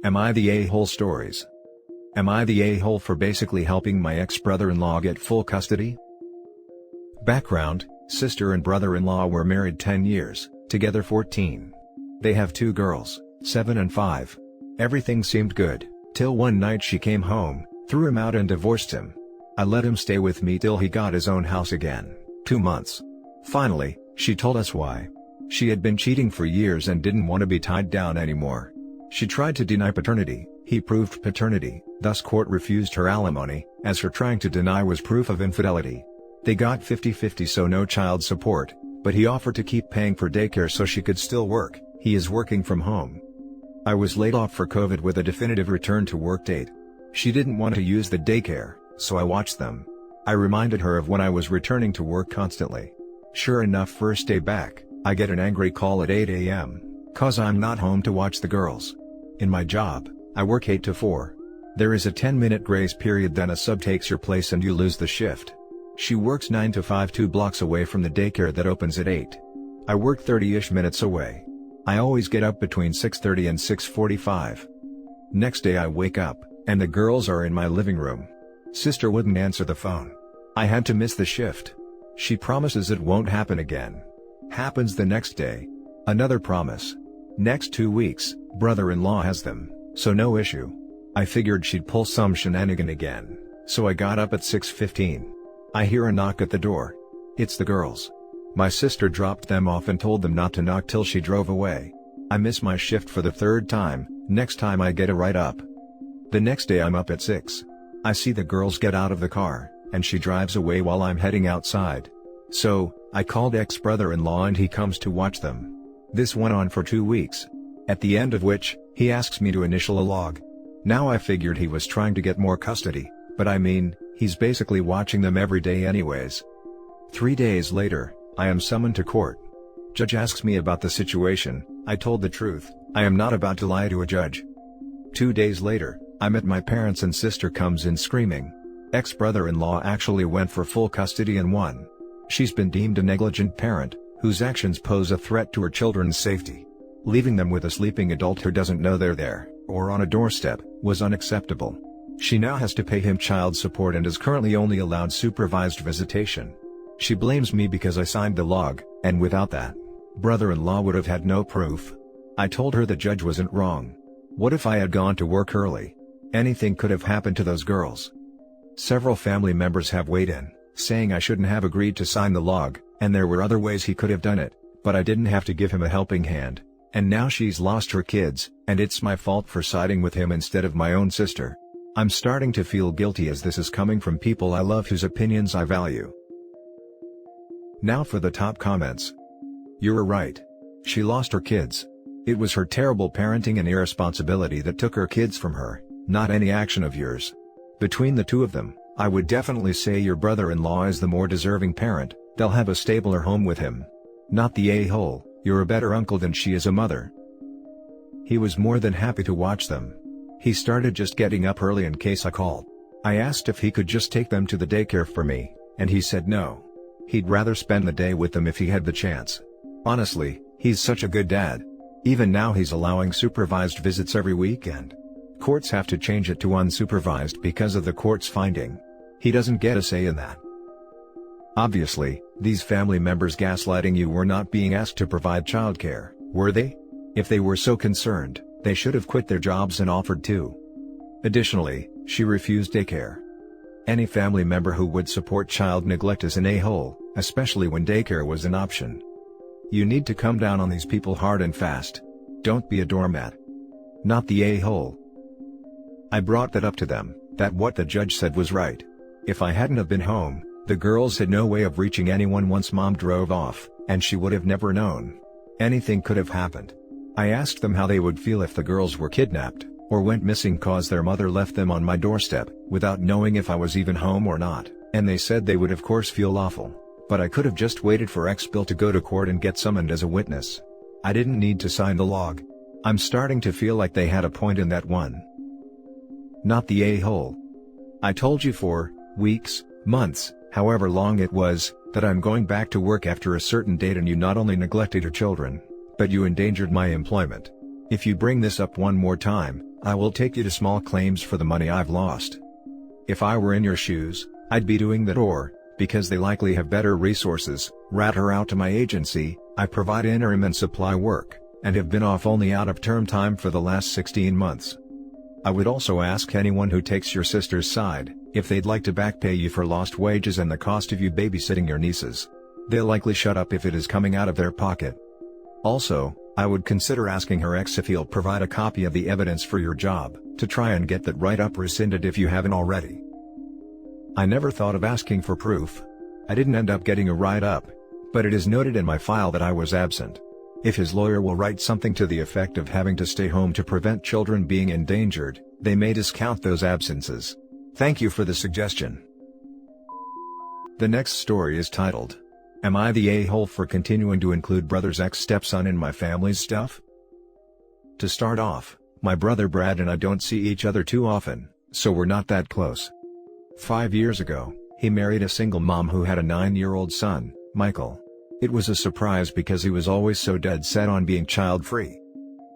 Am I the a-hole stories? Am I the a-hole for basically helping my ex-brother-in-law get full custody? Background: sister and brother-in-law were married 10 years, together 14. They have 2 girls, 7 and 5. Everything seemed good, till one night she came home, threw him out and divorced him. I let him stay with me till he got his own house again, 2 months. Finally, she told us why. She had been cheating for years and didn't want to be tied down anymore. She tried to deny paternity, he proved paternity, thus court refused her alimony, as her trying to deny was proof of infidelity. They got 50-50, so no child support, but he offered to keep paying for daycare so she could still work. He is working from home. I was laid off for COVID with a definitive return to work date. She didn't want to use the daycare, so I watched them. I reminded her of when I was returning to work constantly. Sure enough, first day back, I get an angry call at 8 a.m., cause I'm not home to watch the girls. In my job, I work 8 to 4. There is a 10-minute grace period, then a sub takes your place and you lose the shift. She works 9 to 5 2 blocks away from the daycare that opens at 8. I work 30-ish minutes away. I always get up between 6:30 and 6:45. Next day I wake up, and the girls are in my living room. Sister wouldn't answer the phone. I had to miss the shift. She promises it won't happen again. Happens the next day. Another promise. Next 2 weeks, brother-in-law has them, so no issue. I figured she'd pull some shenanigan again, so I got up at 6:15. I hear a knock at the door. It's the girls. My sister dropped them off and told them not to knock till she drove away. I miss my shift for the 3rd time, next time I get a write-up. The next day I'm up at 6. I see the girls get out of the car, and she drives away while I'm heading outside. So, I called ex-brother-in-law and he comes to watch them. This went on for 2 weeks. At the end of which, he asks me to initial a log. Now I figured he was trying to get more custody, but I mean, he's basically watching them every day anyways. 3 days later, I am summoned to court. Judge asks me about the situation. I told the truth. I am not about to lie to a judge. 2 days later, I'm at my parents and sister comes in screaming. Ex-brother-in-law actually went for full custody and won. She's been deemed a negligent parent, whose actions pose a threat to her children's safety. Leaving them with a sleeping adult who doesn't know they're there, or on a doorstep, was unacceptable. She now has to pay him child support and is currently only allowed supervised visitation. She blames me because I signed the log, and without that, brother-in-law would have had no proof. I told her the judge wasn't wrong. What if I had gone to work early? Anything could have happened to those girls. Several family members have weighed in, saying I shouldn't have agreed to sign the log, and there were other ways he could have done it, but I didn't have to give him a helping hand. And now she's lost her kids, and it's my fault for siding with him instead of my own sister. I'm starting to feel guilty as this is coming from people I love whose opinions I value. Now for the top comments. You're right. She lost her kids. It was her terrible parenting and irresponsibility that took her kids from her, not any action of yours. Between the two of them, I would definitely say your brother-in-law is the more deserving parent. They'll have a stabler home with him. Not the a-hole. You're a better uncle than she is a mother. He was more than happy to watch them. He started just getting up early in case I called. I asked if he could just take them to the daycare for me, and he said no. He'd rather spend the day with them if he had the chance. Honestly, he's such a good dad. Even now he's allowing supervised visits every weekend. Courts have to change it to unsupervised because of the court's finding. He doesn't get a say in that. Obviously, these family members gaslighting you were not being asked to provide childcare, were they? If they were so concerned, they should have quit their jobs and offered to. Additionally, she refused daycare. Any family member who would support child neglect is an a-hole, especially when daycare was an option. You need to come down on these people hard and fast. Don't be a doormat. Not the a-hole. I brought that up to them, that what the judge said was right. If I hadn't have been home, the girls had no way of reaching anyone once mom drove off, and she would have never known. Anything could have happened. I asked them how they would feel if the girls were kidnapped, or went missing cause their mother left them on my doorstep, without knowing if I was even home or not, and they said they would of course feel awful. But I could have just waited for Ex-BIL to go to court and get summoned as a witness. I didn't need to sign the log. I'm starting to feel like they had a point in that one. Not the a-hole. I told you for weeks, months, however long it was, that I'm going back to work after a certain date, and you not only neglected your children, but you endangered my employment. If you bring this up one more time, I will take you to small claims for the money I've lost. If I were in your shoes, I'd be doing that, or, because they likely have better resources, rat her out to my agency. I provide interim and supply work, and have been off only out of term time for the last 16 months. I would also ask anyone who takes your sister's side, if they'd like to back pay you for lost wages and the cost of you babysitting your nieces. They'll likely shut up if it is coming out of their pocket. Also, I would consider asking her ex if he'll provide a copy of the evidence for your job, to try and get that write-up rescinded if you haven't already. I never thought of asking for proof. I didn't end up getting a write-up, but it is noted in my file that I was absent. If his lawyer will write something to the effect of having to stay home to prevent children being endangered, they may discount those absences. Thank you for the suggestion. The next story is titled, "Am I the a-hole for continuing to include brother's ex-stepson in my family's stuff?" To start off, my brother Brad and I don't see each other too often, so we're not that close. 5 years ago, he married a single mom who had a 9-year-old son, Michael. It was a surprise because he was always so dead set on being child-free.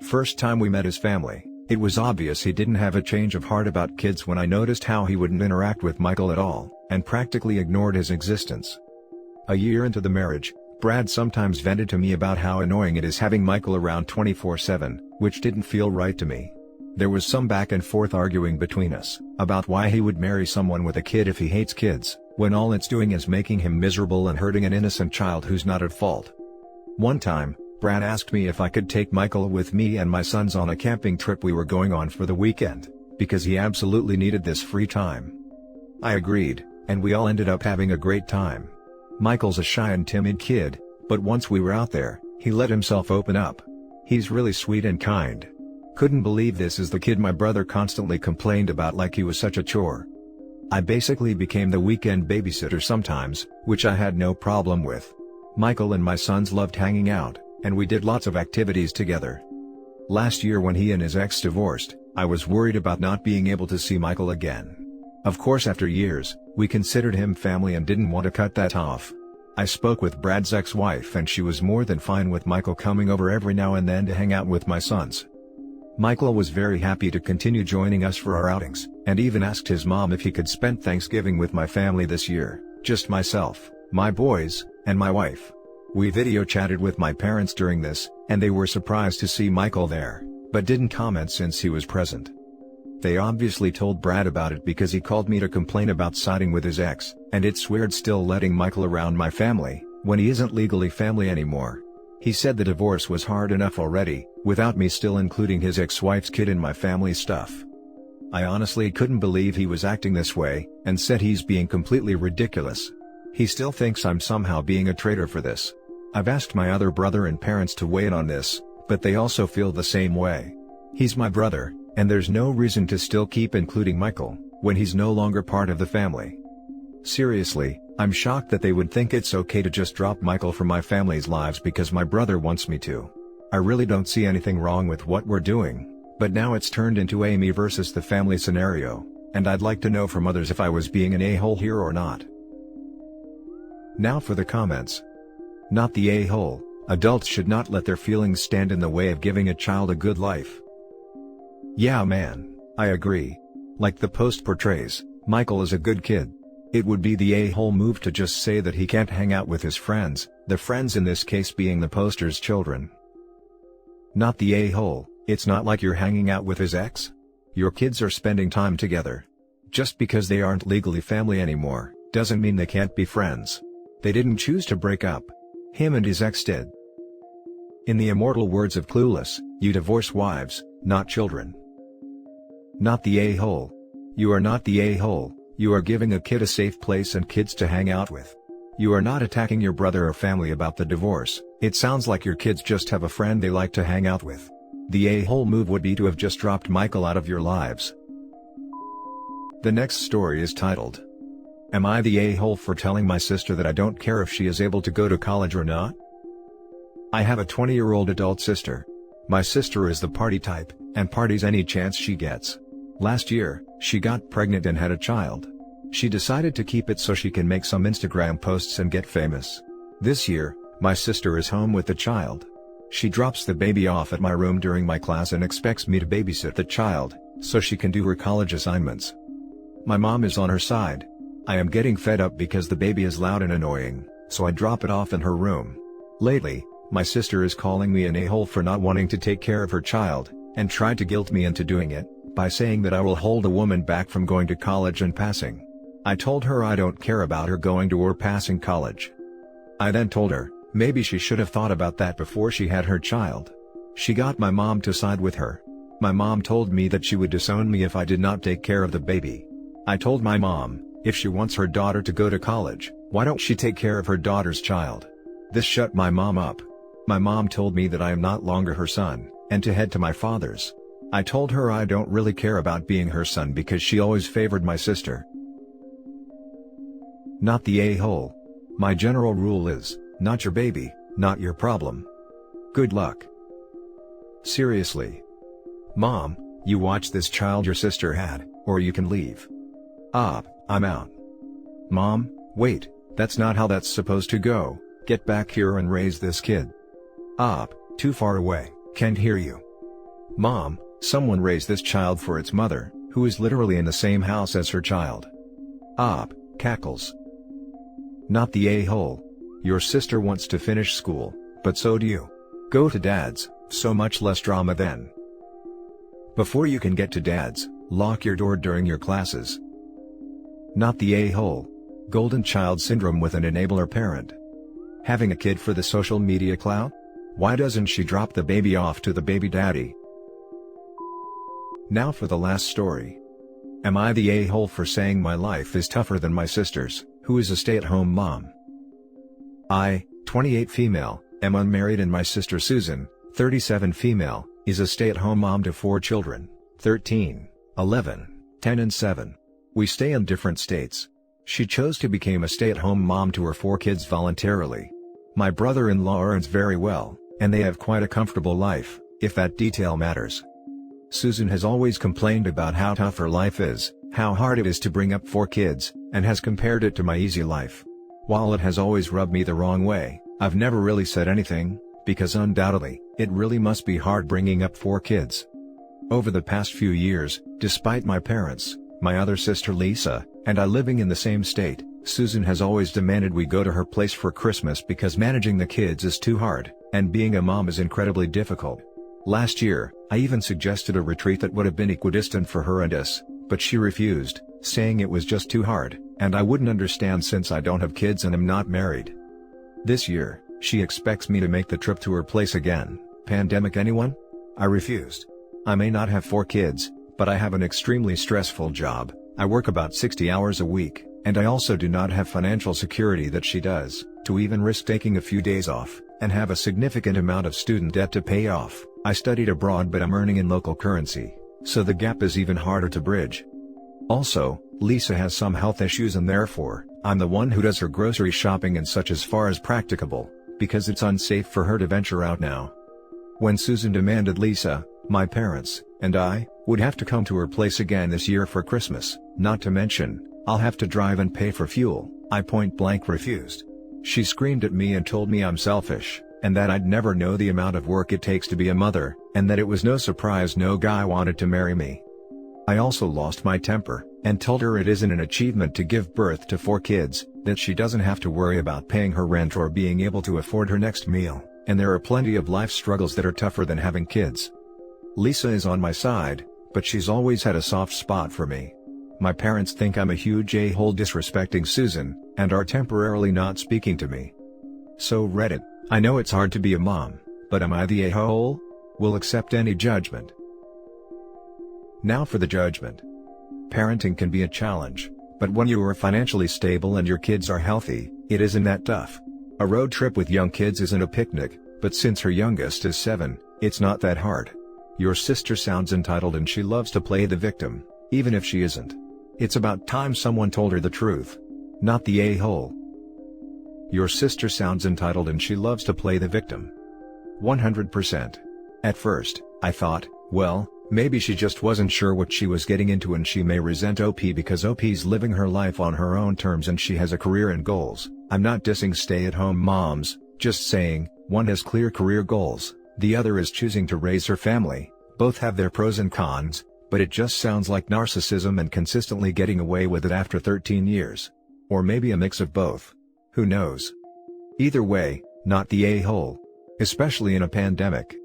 First time we met his family, it was obvious he didn't have a change of heart about kids when I noticed how he wouldn't interact with Michael at all, and practically ignored his existence. A year into the marriage, Brad sometimes vented to me about how annoying it is having Michael around 24/7, which didn't feel right to me. There was some back and forth arguing between us, about why he would marry someone with a kid if he hates kids, when all it's doing is making him miserable and hurting an innocent child who's not at fault. One time, Brad asked me if I could take Michael with me and my sons on a camping trip we were going on for the weekend, because he absolutely needed this free time. I agreed, and we all ended up having a great time. Michael's a shy and timid kid, but once we were out there, he let himself open up. He's really sweet and kind. Couldn't believe this is the kid my brother constantly complained about like he was such a chore. I basically became the weekend babysitter sometimes, which I had no problem with. Michael and my sons loved hanging out, and we did lots of activities together. Last year when he and his ex divorced, I was worried about not being able to see Michael again. Of course, after years, we considered him family and didn't want to cut that off. I spoke with Brad's ex-wife and she was more than fine with Michael coming over every now and then to hang out with my sons. Michael was very happy to continue joining us for our outings, and even asked his mom if he could spend Thanksgiving with my family this year, just myself, my boys, and my wife. We video chatted with my parents during this, and they were surprised to see Michael there, but didn't comment since he was present. They obviously told Brad about it because he called me to complain about siding with his ex, and it's weird still letting Michael around my family, when he isn't legally family anymore. He said the divorce was hard enough already, without me still including his ex-wife's kid in my family stuff. I honestly couldn't believe he was acting this way, and said he's being completely ridiculous. He still thinks I'm somehow being a traitor for this. I've asked my other brother and parents to weigh in on this, but they also feel the same way. He's my brother, and there's no reason to still keep including Michael, when he's no longer part of the family. Seriously, I'm shocked that they would think it's okay to just drop Michael from my family's lives because my brother wants me to. I really don't see anything wrong with what we're doing, but now it's turned into a me versus the family scenario, and I'd like to know from others if I was being an a-hole here or not. Now for the comments. Not the a-hole. Adults should not let their feelings stand in the way of giving a child a good life. Yeah man, I agree. Like the post portrays, Michael is a good kid. It would be the a-hole move to just say that he can't hang out with his friends, the friends in this case being the poster's children. Not the a-hole. It's not like you're hanging out with his ex. Your kids are spending time together. Just because they aren't legally family anymore, doesn't mean they can't be friends. They didn't choose to break up. Him and his ex did. In the immortal words of Clueless, you divorce wives, not children. Not the a-hole. You are not the a-hole. You are giving a kid a safe place and kids to hang out with. You are not attacking your brother or family about the divorce. It sounds like your kids just have a friend they like to hang out with. The a-hole move would be to have just dropped Michael out of your lives. The next story is titled, "Am I the a-hole for telling my sister that I don't care if she is able to go to college or not?" I have a 20-year-old adult sister. My sister is the party type, and parties any chance she gets. Last year, she got pregnant and had a child. She decided to keep it so she can make some Instagram posts and get famous. This year, my sister is home with the child. She drops the baby off at my room during my class and expects me to babysit the child, so she can do her college assignments. My mom is on her side. I am getting fed up because the baby is loud and annoying, so I drop it off in her room. Lately, my sister is calling me an a-hole for not wanting to take care of her child, and tried to guilt me into doing it, by saying that I will hold a woman back from going to college and passing. I told her I don't care about her going to or passing college. I then told her, maybe she should have thought about that before she had her child. She got my mom to side with her. My mom told me that she would disown me if I did not take care of the baby. I told my mom, if she wants her daughter to go to college, why don't she take care of her daughter's child? This shut my mom up. My mom told me that I am not longer her son, and to head to my father's. I told her I don't really care about being her son because she always favored my sister. Not the a-hole. My general rule is, not your baby, not your problem. Good luck. Seriously. Mom, you watch this child your sister had, or you can leave. I'm out. Mom, wait, that's not how that's supposed to go. Get back here and raise this kid. Too far away, can't hear you. Mom, someone raise this child for its mother, who is literally in the same house as her child. Cackles. Not the a-hole. Your sister wants to finish school, but so do you. Go to dad's, so much less drama then. Before you can get to dad's, lock your door during your classes. Not the a-hole. Golden child syndrome with an enabler parent. Having a kid for the social media clout? Why doesn't she drop the baby off to the baby daddy? Now for the last story. Am I the a-hole for saying my life is tougher than my sister's, who is a stay-at-home mom? I, 28 female, am unmarried and my sister Susan, 37 female, is a stay-at-home mom to 4 children, 13, 11, 10 and 7. We stay in different states. She chose to become a stay-at-home mom to her 4 kids voluntarily. My brother-in-law earns very well, and they have quite a comfortable life, if that detail matters. Susan has always complained about how tough her life is, how hard it is to bring up 4 kids, and has compared it to my easy life. While it has always rubbed me the wrong way, I've never really said anything, because undoubtedly, it really must be hard bringing up 4 kids. Over the past few years, despite my parents, my other sister Lisa, and I living in the same state, Susan has always demanded we go to her place for Christmas because managing the kids is too hard, and being a mom is incredibly difficult. Last year, I even suggested a retreat that would have been equidistant for her and us, but she refused, saying it was just too hard, and I wouldn't understand since I don't have kids and am not married. This year, she expects me to make the trip to her place again. Pandemic anyone? I refused. I may not have 4 kids, but I have an extremely stressful job. I work about 60 hours a week, and I also do not have financial security that she does, to even risk taking a few days off, and have a significant amount of student debt to pay off. I studied abroad but I'm earning in local currency, so the gap is even harder to bridge. Also, Lisa has some health issues and therefore, I'm the one who does her grocery shopping and such as far as practicable, because it's unsafe for her to venture out now. When Susan demanded Lisa, my parents, and I, would have to come to her place again this year for Christmas, not to mention, I'll have to drive and pay for fuel, I point blank refused. She screamed at me and told me I'm selfish, and that I'd never know the amount of work it takes to be a mother, and that it was no surprise no guy wanted to marry me. I also lost my temper, and told her it isn't an achievement to give birth to 4 kids, that she doesn't have to worry about paying her rent or being able to afford her next meal, and there are plenty of life struggles that are tougher than having kids. Lisa is on my side, but she's always had a soft spot for me. My parents think I'm a huge a-hole disrespecting Susan, and are temporarily not speaking to me. So Reddit, I know it's hard to be a mom, but am I the a-hole? Will accept any judgment. Now for the judgment. Parenting can be a challenge, but when you are financially stable and your kids are healthy, it isn't that tough. A road trip with young kids isn't a picnic, but since her youngest is 7, it's not that hard. Your sister sounds entitled and she loves to play the victim, even if she isn't. It's about time someone told her the truth. Not the a-hole. Your sister sounds entitled and she loves to play the victim. 100%. At first, I thought, well, maybe she just wasn't sure what she was getting into and she may resent OP because OP's living her life on her own terms and she has a career and goals. I'm not dissing stay-at-home moms, Just saying, one has clear career goals, the other is choosing to raise her family. Both have their pros and cons, but it just sounds like narcissism and consistently getting away with it after 13 years. Or maybe a mix of both. Who knows? Either way, not the a-hole. Especially in a pandemic.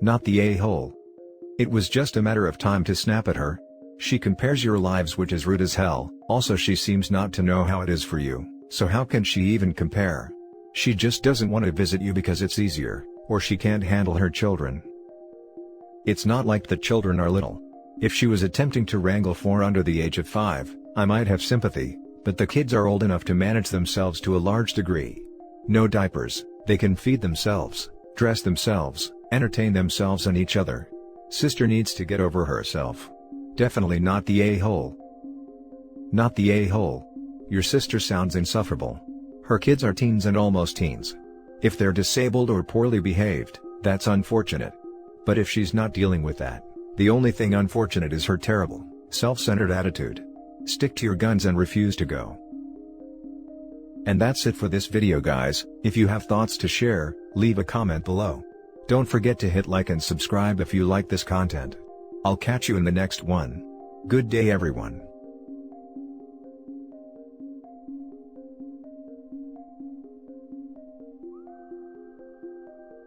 Not the a-hole. It was just a matter of time to snap at her. She compares your lives, which is rude as hell. Also, she seems not to know how it is for you, so how can she even compare? She just doesn't want to visit you because it's easier, or she can't handle her children. It's not like the children are little. If she was attempting to wrangle 4 under the age of 5, I might have sympathy, but the kids are old enough to manage themselves to a large degree. No diapers, they can feed themselves, dress themselves, entertain themselves and each other. Sister needs to get over herself. Definitely not the a-hole. Not the a-hole. Your sister sounds insufferable. Her kids are teens and almost teens. If they're disabled or poorly behaved, that's unfortunate. But if she's not dealing with that, the only thing unfortunate is her terrible, self-centered attitude. Stick to your guns and refuse to go. And that's it for this video, guys. If you have thoughts to share, leave a comment below. Don't forget to hit like and subscribe if you like this content. I'll catch you in the next one. Good day, everyone.